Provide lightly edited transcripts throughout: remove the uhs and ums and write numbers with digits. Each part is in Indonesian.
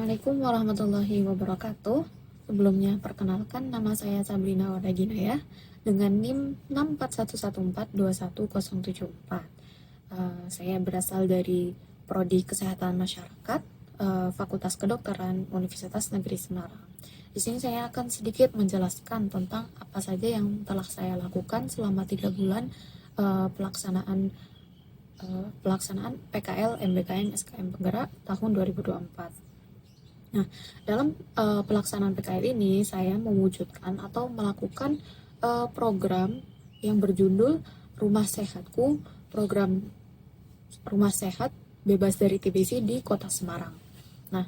Assalamualaikum warahmatullahi wabarakatuh. Sebelumnya perkenalkan, nama saya Sabrina Wadagina ya, dengan NIM 641142174. Saya berasal dari Prodi Kesehatan Masyarakat, Fakultas Kedokteran Universitas Negeri Semarang. Di sini saya akan sedikit menjelaskan tentang apa saja yang telah saya lakukan selama 3 bulan pelaksanaan PKL MBKM SKM Penggerak tahun 2024. Nah, dalam pelaksanaan PKL ini saya mewujudkan atau melakukan program yang berjudul Rumah Sehatku, program Rumah Sehat Bebas dari TBC di Kota Semarang. Nah,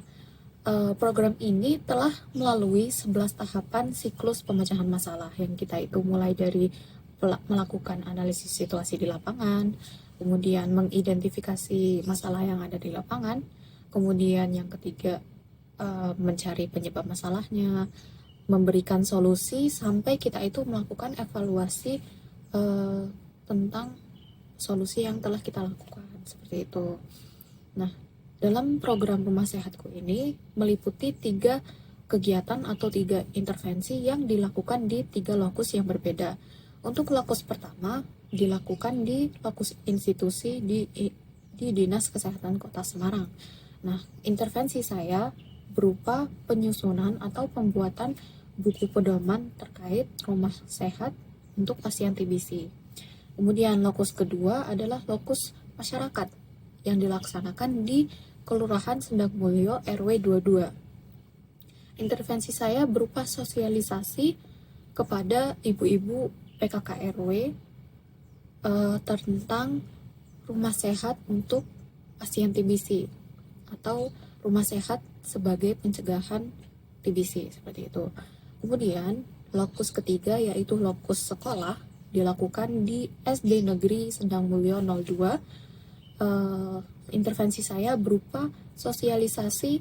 program ini telah melalui 11 tahapan siklus pemecahan masalah yang kita itu mulai dari melakukan analisis situasi di lapangan, kemudian mengidentifikasi masalah yang ada di lapangan, kemudian yang ketiga mencari penyebab masalahnya, memberikan solusi sampai kita itu melakukan evaluasi tentang solusi yang telah kita lakukan, seperti itu. Nah, dalam program Rumah Sehatku ini meliputi 3 kegiatan atau 3 intervensi yang dilakukan di 3 lokus yang berbeda. Untuk lokus pertama dilakukan di lokus institusi di Dinas Kesehatan Kota Semarang. Nah, intervensi saya berupa penyusunan atau pembuatan buku pedoman terkait rumah sehat untuk pasien TBC. Kemudian lokus kedua adalah lokus masyarakat yang dilaksanakan di Kelurahan Sendang Mulyo RW 22. Intervensi saya berupa sosialisasi kepada ibu-ibu PKK RW tentang rumah sehat untuk pasien TBC atau rumah sehat sebagai pencegahan TBC, seperti itu. Kemudian lokus ketiga yaitu lokus sekolah dilakukan di SD Negeri Sendang Mulyo 02. Intervensi saya berupa sosialisasi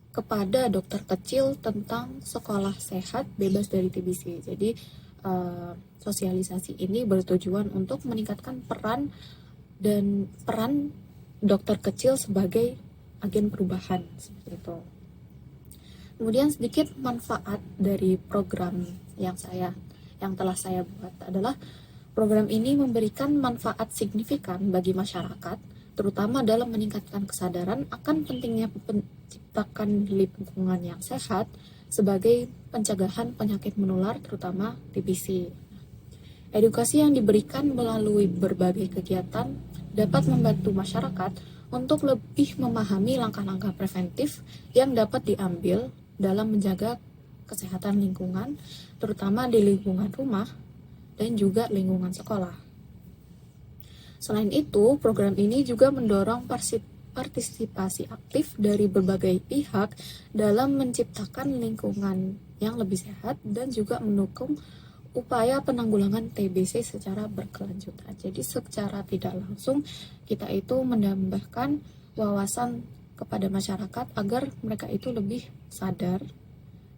kepada dokter kecil tentang sekolah sehat bebas dari TBC. Jadi sosialisasi ini bertujuan untuk meningkatkan peran dokter kecil sebagai agen perubahan, seperti itu. Kemudian sedikit manfaat dari program yang telah saya buat adalah program ini memberikan manfaat signifikan bagi masyarakat, terutama dalam meningkatkan kesadaran akan pentingnya menciptakan lingkungan yang sehat sebagai pencegahan penyakit menular, terutama TBC. Edukasi yang diberikan melalui berbagai kegiatan dapat membantu masyarakat untuk lebih memahami langkah-langkah preventif yang dapat diambil dalam menjaga kesehatan lingkungan, terutama di lingkungan rumah dan juga lingkungan sekolah. Selain itu, program ini juga mendorong partisipasi aktif dari berbagai pihak dalam menciptakan lingkungan yang lebih sehat dan juga mendukung upaya penanggulangan TBC secara berkelanjutan. Jadi secara tidak langsung kita itu menambahkan wawasan kepada masyarakat agar mereka itu lebih sadar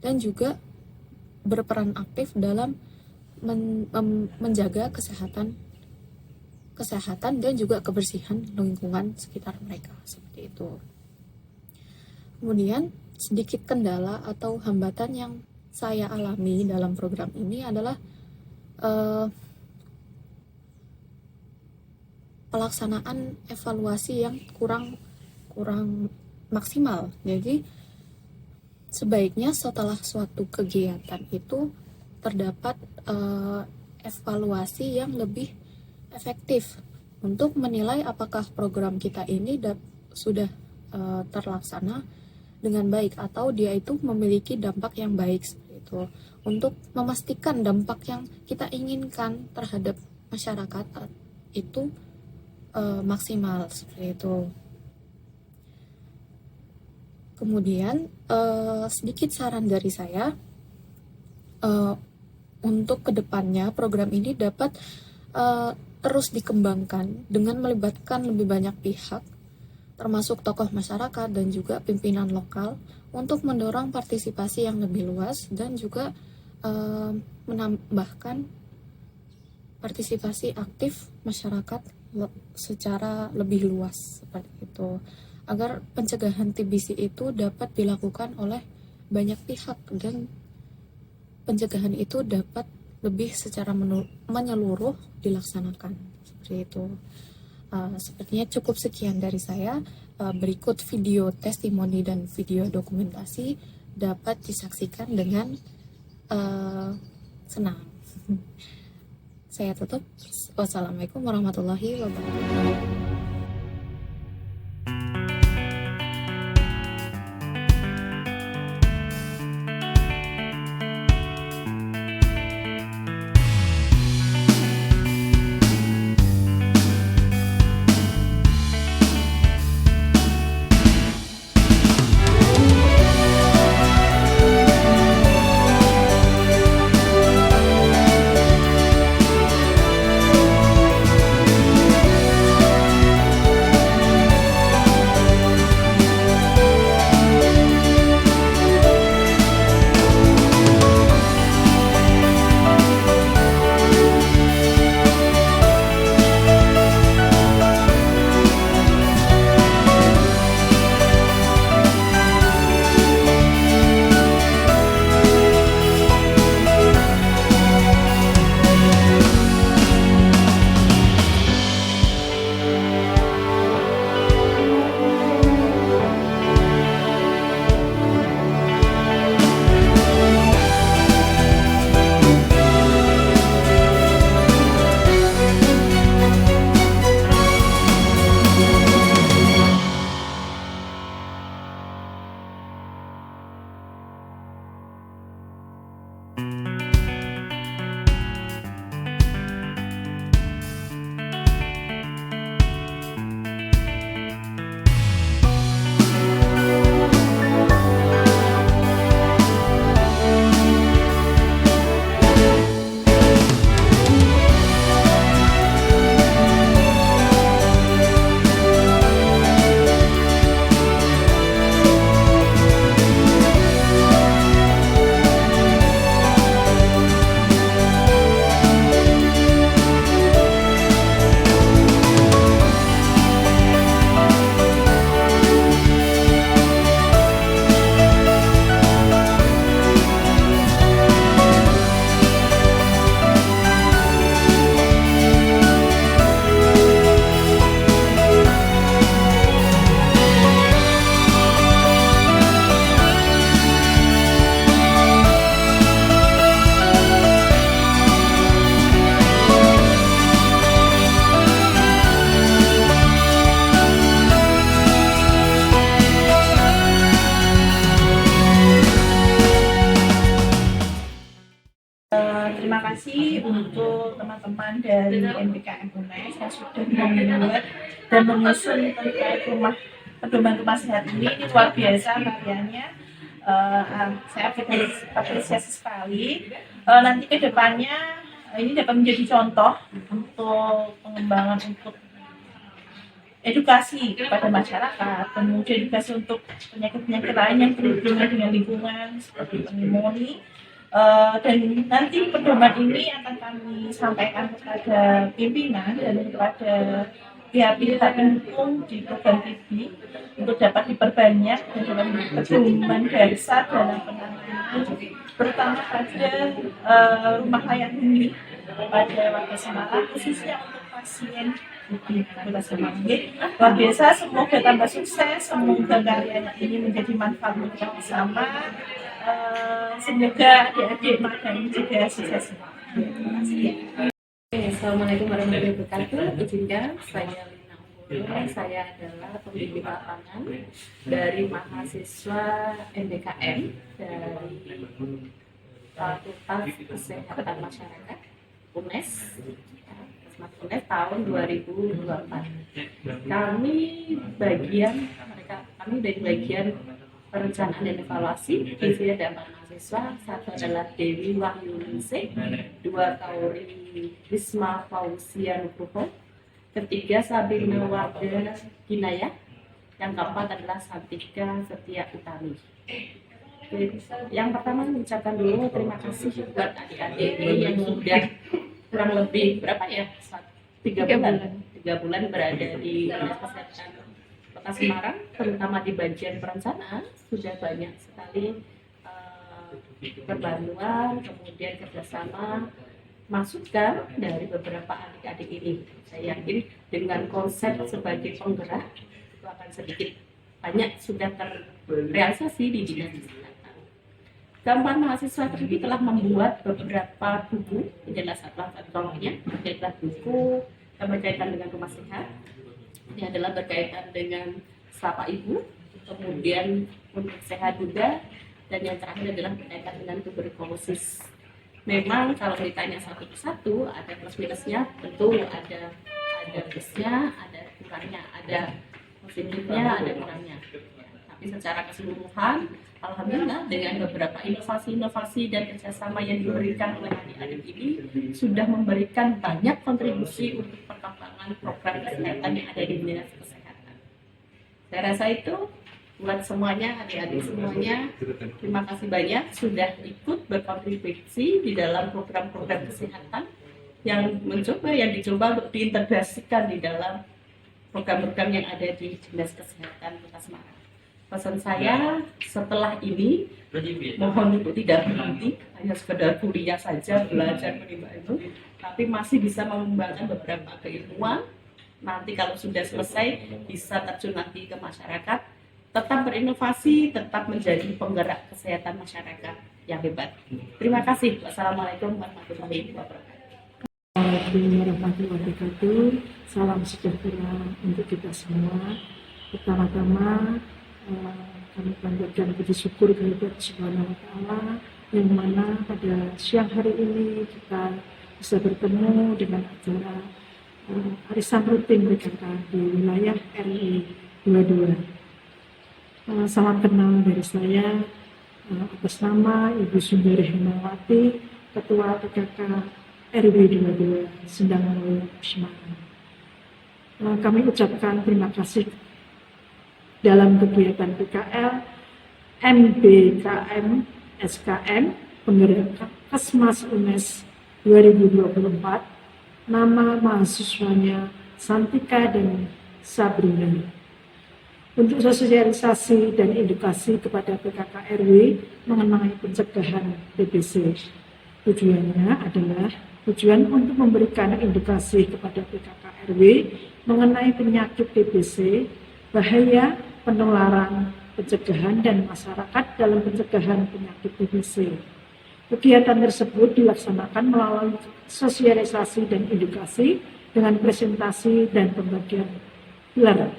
dan juga berperan aktif dalam menjaga kesehatan dan juga kebersihan lingkungan sekitar mereka, seperti itu. Kemudian sedikit kendala atau hambatan yang saya alami dalam program ini adalah pelaksanaan evaluasi yang kurang maksimal. Jadi sebaiknya setelah suatu kegiatan itu terdapat evaluasi yang lebih efektif untuk menilai apakah program kita ini sudah terlaksana dengan baik atau dia itu memiliki dampak yang baik, seperti itu. Untuk memastikan dampak yang kita inginkan terhadap masyarakat itu maksimal, seperti itu. Kemudian sedikit saran dari saya untuk kedepannya program ini dapat terus dikembangkan dengan melibatkan lebih banyak pihak, termasuk tokoh masyarakat dan juga pimpinan lokal untuk mendorong partisipasi yang lebih luas dan juga menambahkan partisipasi aktif masyarakat secara lebih luas, seperti itu. agar pencegahan TBC itu dapat dilakukan oleh banyak pihak dan pencegahan itu dapat lebih secara menyeluruh dilaksanakan. Seperti itu. Sepertinya cukup sekian dari saya. Berikut video testimoni dan video dokumentasi dapat disaksikan dengan senang. Saya tutup. Wassalamualaikum warahmatullahi wabarakatuh. Terima kasih untuk teman-teman dari MBKM UNES yang sudah membuat dan menyusun terkait rumah pedoman rumah sehat ini luar biasa karyanya. Saya apresiasi sekali. Nanti ke depannya ini dapat menjadi contoh untuk pengembangan untuk edukasi kepada masyarakat, kemudian edukasi untuk penyakit-penyakit lain yang berhubungan dengan lingkungan seperti pneumonia. Dan nanti pedoman ini akan kami sampaikan kepada pimpinan dan kepada pihak-pihak pendukung di program TB untuk dapat diperbanyak dan dapat pedoman dasar dalam penanganan terutama pada rumah layak huni pada warga Semarang, khususnya untuk pasien luar biasa. Semoga tambah sukses, semoga karyanya ini menjadi manfaat untuk kita bersama. Semoga adik-adik magang juga sukses. Terima kasih. Assalamualaikum warahmatullahi wabarakatuh. Izinkan saya Lina Umbolo. Saya adalah pembimbing lapangan dari mahasiswa MBKM dari Fakultas Kesehatan Masyarakat UNES tahun 2024. Kami dari bagian perencanaan dan evaluasi. Di sini ada mahasiswa, satu adalah Dewi Wahyuningsih, dua Kauri Risma Fauzia Nugroho, ketiga Sabina Warda Kinaya, yang keempat adalah Santika Setia Utami. Yang pertama mengucapkan dulu terima kasih buat adik-adik yang sudah kurang lebih berapa ya? 3 bulan berada di Dinas Kesehatan Kota Semarang, terutama di bagian perencanaan, sudah banyak sekali perbantuan, kemudian kerjasama, masukan dari beberapa adik-adik ini. Saya yakin dengan konsep sebagai penggerak itu akan sedikit banyak sudah terrealisasi di dinas kesehatan. Keempat, mahasiswa tersebut telah membuat beberapa buku, inilah salah satu contohnya, adalah buku yang berkaitan dengan rumah sehat, ini adalah berkaitan dengan sapa ibu, kemudian untuk sehat juga, dan yang terakhir adalah berkaitan dengan tuberkulosis. Memang kalau ditanya satu persatu ada plus minusnya, tentu ada plusnya, ada kurangnya, ada positifnya, ada kurangnya. Tapi secara keseluruhan, alhamdulillah dengan beberapa inovasi-inovasi dan kerjasama yang diberikan oleh adik-adik ini sudah memberikan banyak kontribusi untuk perkembangan program kesehatan yang ada di dinas kesehatan. Saya rasa itu buat semuanya, adik-adik semuanya, terima kasih banyak sudah ikut berkontribusi di dalam program-program kesehatan yang dicoba untuk diintegrasikan di dalam program-program yang ada di Dinas Kesehatan Kota Semarang. Pesan saya setelah ini mohon untuk tidak berhenti hanya sekedar kuliah saja, belajar menimba ilmu, tapi masih bisa mengembangkan beberapa keilmuan. Nanti kalau sudah selesai bisa terjun lagi ke masyarakat, tetap berinovasi, tetap menjadi penggerak kesehatan masyarakat yang hebat. Terima kasih. Wassalamualaikum warahmatullahi wabarakatuh. Assalamualaikum warahmatullahi wabarakatuh. Salam sejahtera untuk kita semua. Pertama-tama kami panjatkan puji syukur kepada Subhanahu wa Ta'ala yang mana pada siang hari ini kita bisa bertemu dengan acara arisan rutin PKK di wilayah RI 22. Salam kenal dari saya atas nama Ibu Sundari Hemawati, Ketua PKK RW 22 Sendang Mulyo Semarang. Kami ucapkan terima kasih dalam kegiatan PKL MBKM SKM Penggerak Kesmas UNES 2024. Nama mahasiswanya Santika dan Sabrina. Untuk sosialisasi dan edukasi kepada PKK RW mengenai pencegahan TBC. Tujuannya adalah tujuan untuk memberikan edukasi kepada PKK RW mengenai penyakit TBC, bahaya, penularan, pencegahan, dan masyarakat dalam pencegahan penyakit TBC. Kegiatan tersebut dilaksanakan melalui sosialisasi dan edukasi dengan presentasi dan pembagian pilar.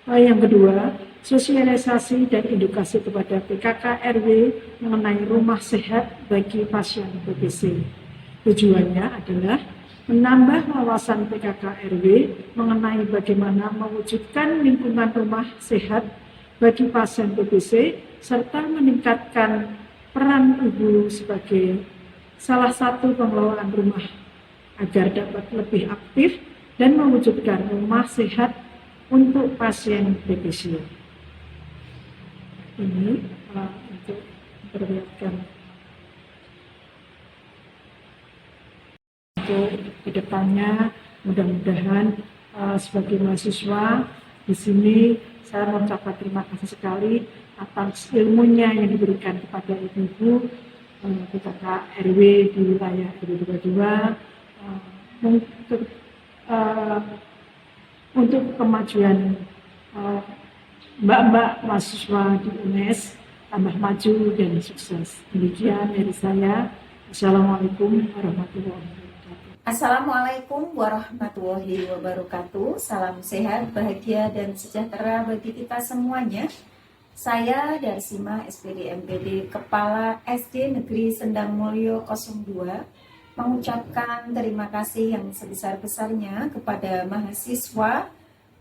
Yang kedua, sosialisasi dan edukasi kepada PKK RW mengenai rumah sehat bagi pasien TBC. Tujuannya adalah menambah wawasan PKK RW mengenai bagaimana mewujudkan lingkungan rumah sehat bagi pasien TBC serta meningkatkan peran ibu sebagai salah satu pengelolaan rumah agar dapat lebih aktif dan mewujudkan rumah sehat untuk pasien TBC. Ini untuk memperlihatkan untuk kedepannya, mudah-mudahan sebagai mahasiswa di sini saya mengucapkan terima kasih sekali atas ilmunya yang diberikan kepada ibu-ibu PKK RW di wilayah RW 22 untuk kemajuan mbak-mbak mahasiswa di UNES tambah maju dan sukses. Demikian dari saya. Assalamualaikum warahmatullahi wabarakatuh. Assalamualaikum warahmatullahi wabarakatuh. Salam sehat, bahagia, dan sejahtera bagi kita semuanya. Saya Darsima SPD MPD, Kepala SD Negeri Sendang Mulyo 02, mengucapkan terima kasih yang sebesar-besarnya kepada mahasiswa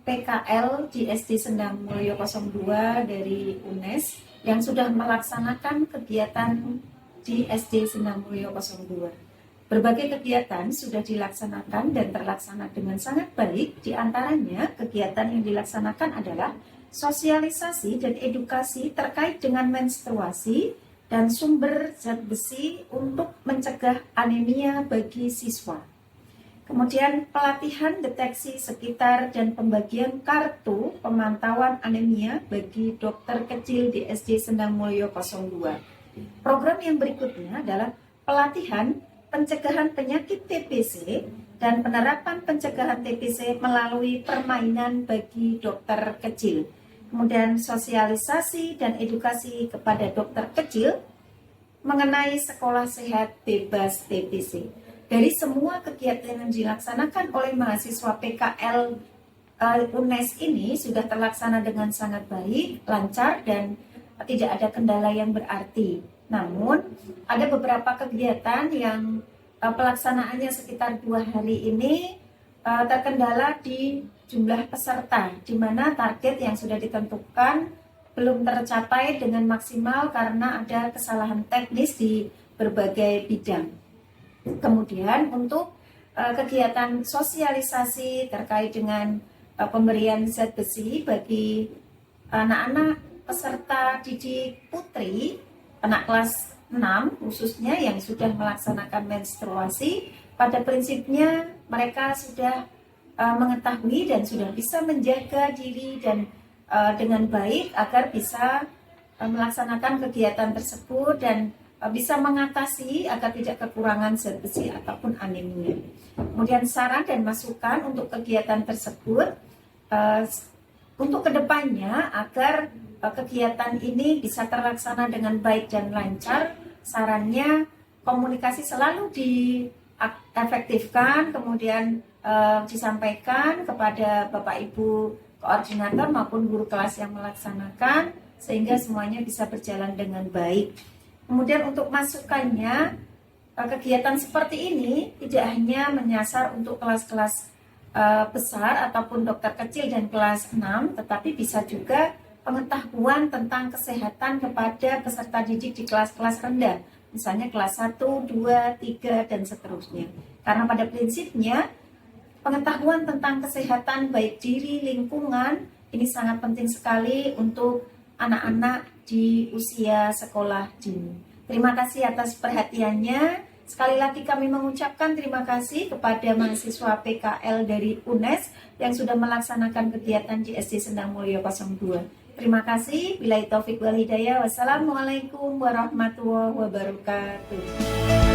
PKL di SD Sendang Mulyo 02 dari UNES yang sudah melaksanakan kegiatan di SD Sendang Mulyo 02. Berbagai kegiatan sudah dilaksanakan dan terlaksana dengan sangat baik. Di antaranya kegiatan yang dilaksanakan adalah sosialisasi dan edukasi terkait dengan menstruasi dan sumber zat besi untuk mencegah anemia bagi siswa. Kemudian pelatihan deteksi sekitar dan pembagian kartu pemantauan anemia bagi dokter kecil di SD Sendang Mulyo 02. Program yang berikutnya adalah pelatihan pencegahan penyakit TBC dan penerapan pencegahan TBC melalui permainan bagi dokter kecil. Kemudian sosialisasi dan edukasi kepada dokter kecil mengenai sekolah sehat bebas TBC. Dari semua kegiatan yang dilaksanakan oleh mahasiswa PKL UNES ini sudah terlaksana dengan sangat baik, lancar, dan tidak ada kendala yang berarti. Namun, ada beberapa kegiatan yang pelaksanaannya sekitar 2 hari ini terkendala di jumlah peserta, di mana target yang sudah ditentukan belum tercapai dengan maksimal karena ada kesalahan teknis di berbagai bidang. Kemudian untuk kegiatan sosialisasi terkait dengan pemberian zat besi bagi anak-anak peserta didik putri, anak kelas 6 khususnya yang sudah melaksanakan menstruasi, pada prinsipnya mereka sudah mengetahui dan sudah bisa menjaga diri dan dengan baik agar bisa melaksanakan kegiatan tersebut dan bisa mengatasi agar tidak kekurangan zat besi ataupun anemia. Kemudian saran dan masukan untuk kegiatan tersebut untuk kedepannya agar kegiatan ini bisa terlaksana dengan baik dan lancar. Sarannya komunikasi selalu diefektifkan, kemudian disampaikan kepada Bapak Ibu koordinator maupun guru kelas yang melaksanakan sehingga semuanya bisa berjalan dengan baik. Kemudian untuk masukannya, kegiatan seperti ini tidak hanya menyasar untuk kelas-kelas besar ataupun dokter kecil dan kelas 6, tetapi bisa juga pengetahuan tentang kesehatan kepada peserta didik di kelas-kelas rendah, misalnya kelas 1, 2, 3, dan seterusnya. Karena pada prinsipnya, pengetahuan tentang kesehatan baik diri, lingkungan, ini sangat penting sekali untuk anak-anak di usia sekolah dini. Terima kasih atas perhatiannya. Sekali lagi kami mengucapkan terima kasih kepada mahasiswa PKL dari UNES yang sudah melaksanakan kegiatan di SD Sendang Mulyo 02. Terima kasih. Billahi taufik wal hidayah. Wassalamualaikum warahmatullahi wabarakatuh.